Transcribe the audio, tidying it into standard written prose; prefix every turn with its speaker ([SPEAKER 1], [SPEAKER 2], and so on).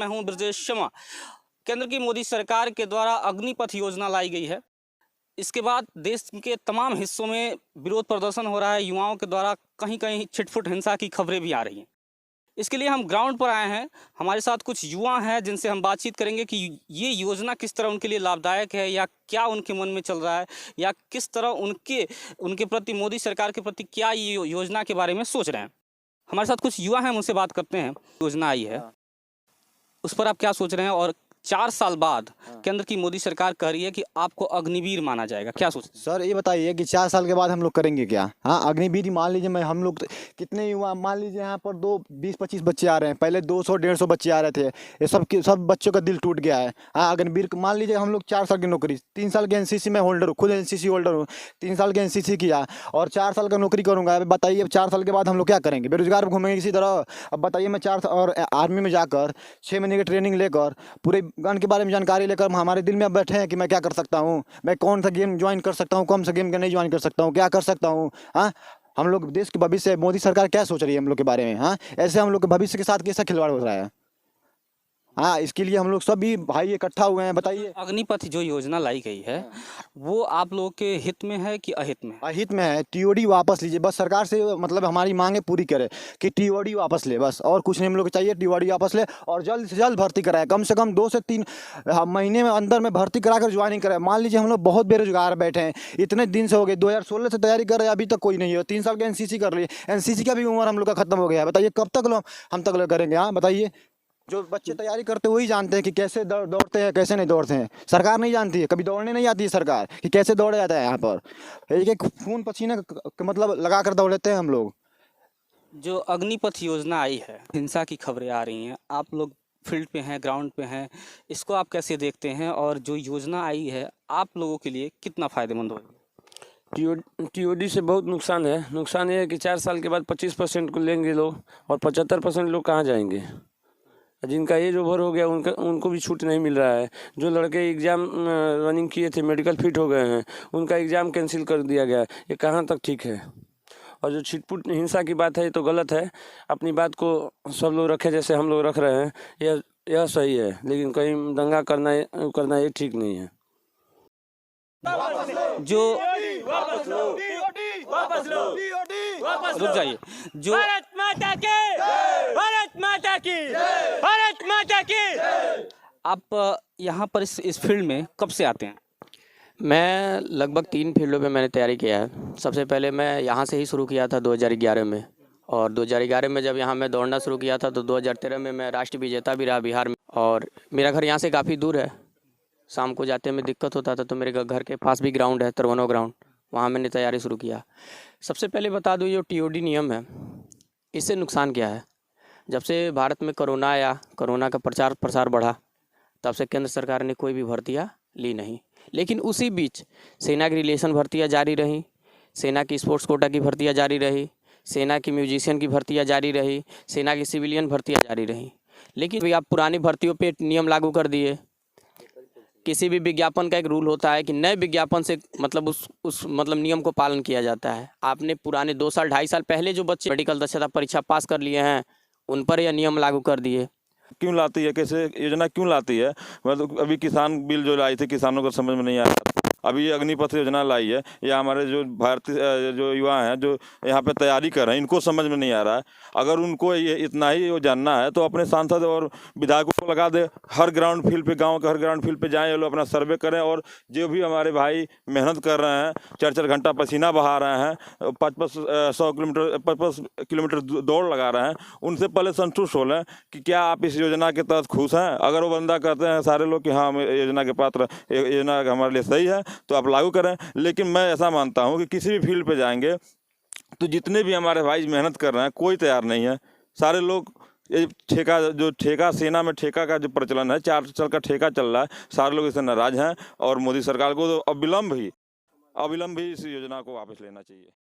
[SPEAKER 1] मैं हूं ब्रजेश शर्मा। केंद्र की मोदी सरकार के द्वारा अग्निपथ योजना लाई गई है। इसके बाद देश के तमाम हिस्सों में विरोध प्रदर्शन हो रहा है। युवाओं के द्वारा कहीं कहीं छिटपुट हिंसा की खबरें भी आ रही हैं। इसके लिए हम ग्राउंड पर आए हैं। हमारे साथ कुछ युवा हैं जिनसे हम बातचीत करेंगे कि ये योजना किस तरह उनके लिए लाभदायक है, या क्या उनके मन में चल रहा है, या किस तरह उनके प्रति, मोदी सरकार के प्रति क्या ये योजना के बारे में सोच रहे हैं। हमारे साथ कुछ युवा हैं, उनसे बात करते हैं। योजना आई है, उस पर आप क्या सोच रहे हैं? और 4 साल बाद केंद्र की मोदी सरकार कह रही है कि आपको अग्निवीर माना जाएगा, क्या सोचते हैं?
[SPEAKER 2] सर ये बताइए कि 4 साल के बाद हम लोग करेंगे क्या? हाँ, अग्निवीर मान लीजिए, मैं हम लोग कितने युवा, मान लीजिए यहाँ पर 20-25 बच्चे आ रहे हैं, पहले 200-150 बच्चे आ रहे थे। ये सब बच्चों का दिल टूट गया है। हाँ, अग्निवीर मान लीजिए हम लोग 4 साल की नौकरी, 3 साल के एनसीसी में होल्डर हूँ, खुद एनसीसी होल्डर हूँ, 3 साल के एनसीसी किया और 4 साल का नौकरी करूँगा। अब बताइए, अब 4 साल के बाद हम लोग क्या करेंगे? बेरोजगार घूमेंगे किसी तरह? अब बताइए, मैं 4 और आर्मी में जाकर 6 महीने की ट्रेनिंग लेकर पूरे गन के बारे में जानकारी लेकर हमारे दिल में बैठे हैं कि मैं क्या कर सकता हूँ, मैं कौन सा गेम ज्वाइन कर सकता हूँ, कौन सा गेम नहीं ज्वाइन कर सकता हूँ, क्या कर सकता हूँ। हाँ, हम लोग देश के भविष्य, मोदी सरकार क्या सोच रही है हम लोग के बारे में? हाँ, ऐसे हम लोग के भविष्य के साथ कैसा खिलवाड़ हो रहा है? हाँ, इसके लिए हम लोग सभी भाई इकट्ठा हुए हैं। बताइए,
[SPEAKER 1] अग्निपथ जो योजना लाई गई है, वो आप लोगों के हित में है कि अहित में?
[SPEAKER 2] अहित में है। टीओडी वापस लीजिए, बस सरकार से मतलब हमारी मांगे पूरी करे कि टीओडी वापस ले, बस और कुछ नहीं हम लोग को चाहिए। टीओडी वापस ले और जल्द से जल्द भर्ती कराए, कम से कम 2 से 3 महीने में अंदर में भर्ती कराकर ज्वाइनिंग कराए। मान लीजिए हम लोग बहुत बेरोजगार बैठे हैं, इतने दिन से हो गए, 2016 से तैयारी कर रहे हैं, अभी तक कोई नहीं है। 3 साल के एनसीसी कर रही है, एनसीसी का भी उम्र हम लोग का खत्म हो गया है। बताइए कब तक हम तक करेंगे? हाँ बताइए, जो बच्चे तैयारी करते वही जानते हैं कि कैसे दौड़ते हैं, कैसे नहीं दौड़ते हैं। सरकार नहीं जानती है, कभी दौड़ने नहीं आती है सरकार कि कैसे दौड़ा जाता है। यहाँ पर एक एक खून पसीना मतलब लगा कर दौड़ लेते हैं हम लोग।
[SPEAKER 1] जो अग्निपथ योजना आई है, हिंसा की खबरें आ रही हैं, आप लोग फील्ड पे हैं, ग्राउंड पे हैं, इसको आप कैसे देखते हैं? और जो योजना आई है, आप लोगों के लिए कितना फ़ायदेमंद होगी?
[SPEAKER 3] टीओडी से बहुत नुकसान है। नुकसान ये है कि 4 साल के बाद 25% को लेंगे लोग और 75% लोग कहाँ जाएंगे? जिनका एज ओवर हो गया उनको भी छूट नहीं मिल रहा है। जो लड़के एग्ज़ाम रनिंग किए थे, मेडिकल फिट हो गए हैं, उनका एग्ज़ाम कैंसिल कर दिया गया। ये कहाँ तक ठीक है? और जो छिटपुट हिंसा की बात है, ये तो गलत है। अपनी बात को सब लोग रखे जैसे हम लोग रख रहे हैं, यह सही है, लेकिन कहीं दंगा करना ये ठीक नहीं है।
[SPEAKER 1] जो रुक जाइए, जो
[SPEAKER 4] भारत माता की, भारत माता की, भारत माता की।
[SPEAKER 1] आप यहाँ पर इस फील्ड में कब से आते हैं?
[SPEAKER 5] मैं लगभग 3 फील्डों पे मैंने तैयारी किया है। सबसे पहले मैं यहाँ से ही शुरू किया था 2011 में, और 2011 में जब यहाँ मैं दौड़ना शुरू किया था तो 2013 में मैं राष्ट्रीय विजेता भी रहा बिहार में। और मेरा घर यहाँ से काफ़ी दूर है, शाम को जाते में दिक्कत होता था, तो मेरे घर के पास भी ग्राउंड है, तरवनो ग्राउंड, वहाँ मैंने तैयारी शुरू किया। सबसे पहले बता दूँ, जो टीओडी नियम है, इससे नुकसान क्या है? जब से भारत में कोरोना आया, कोरोना का प्रचार प्रसार बढ़ा, तब से केंद्र सरकार ने कोई भी भर्तियाँ ली नहीं। लेकिन उसी बीच सेना की रिलेशन भर्तियाँ जारी रही, सेना की स्पोर्ट्स कोटा की भर्तियाँ जारी रही, सेना की म्यूजिशियन की भर्तियाँ जारी रही, सेना की सिविलियन भर्तियाँ जारी रही। लेकिन अभी आप पुरानी भर्तियों पे नियम लागू कर दिए। किसी भी विज्ञापन का एक रूल होता है कि नए विज्ञापन से मतलब उस मतलब नियम को पालन किया जाता है। आपने पुराने 2 साल 2.5 साल पहले जो बच्चे मेडिकल दक्षता परीक्षा पास कर लिए हैं, उन पर यह नियम लागू कर दिए।
[SPEAKER 6] क्यों लाती है, कैसे योजना क्यों लाती है? मतलब अभी किसान बिल जो लाई थी, किसानों को समझ में नहीं आ रहा। अभी ये अग्निपथ योजना लाई है, या हमारे जो भारतीय जो युवा हैं जो यहाँ पे तैयारी कर रहे हैं, इनको समझ में नहीं आ रहा है। अगर उनको ये इतना ही वो जानना है तो अपने सांसद और विधायकों को लगा दे, हर ग्राउंड फील्ड पे, गांव के हर ग्राउंड फील्ड पे जाएं, ये लोग अपना सर्वे करें। और जो भी हमारे भाई मेहनत कर रहे हैं, 4-4 घंटा पसीना बहा रहे हैं, 5-5 किलोमीटर दौड़ लगा रहे हैं, उनसे पहले संतुष्ट हो लें कि क्या आप इस योजना के तहत खुश हैं। अगर वो बंदा कहते हैं सारे लोग कि हाँ हम योजना के पात्र, योजना हमारे लिए सही है, तो आप लागू करें। लेकिन मैं ऐसा मानता हूं कि किसी भी फील्ड पे जाएंगे तो जितने भी हमारे भाई मेहनत कर रहे हैं, कोई तैयार नहीं है। सारे लोग ये ठेका सेना में ठेका का जो प्रचलन है, 4 साल का ठेका चल रहा है, सारे लोग इससे नाराज हैं। और मोदी सरकार को तो अविलंब ही इस योजना को वापस लेना चाहिए।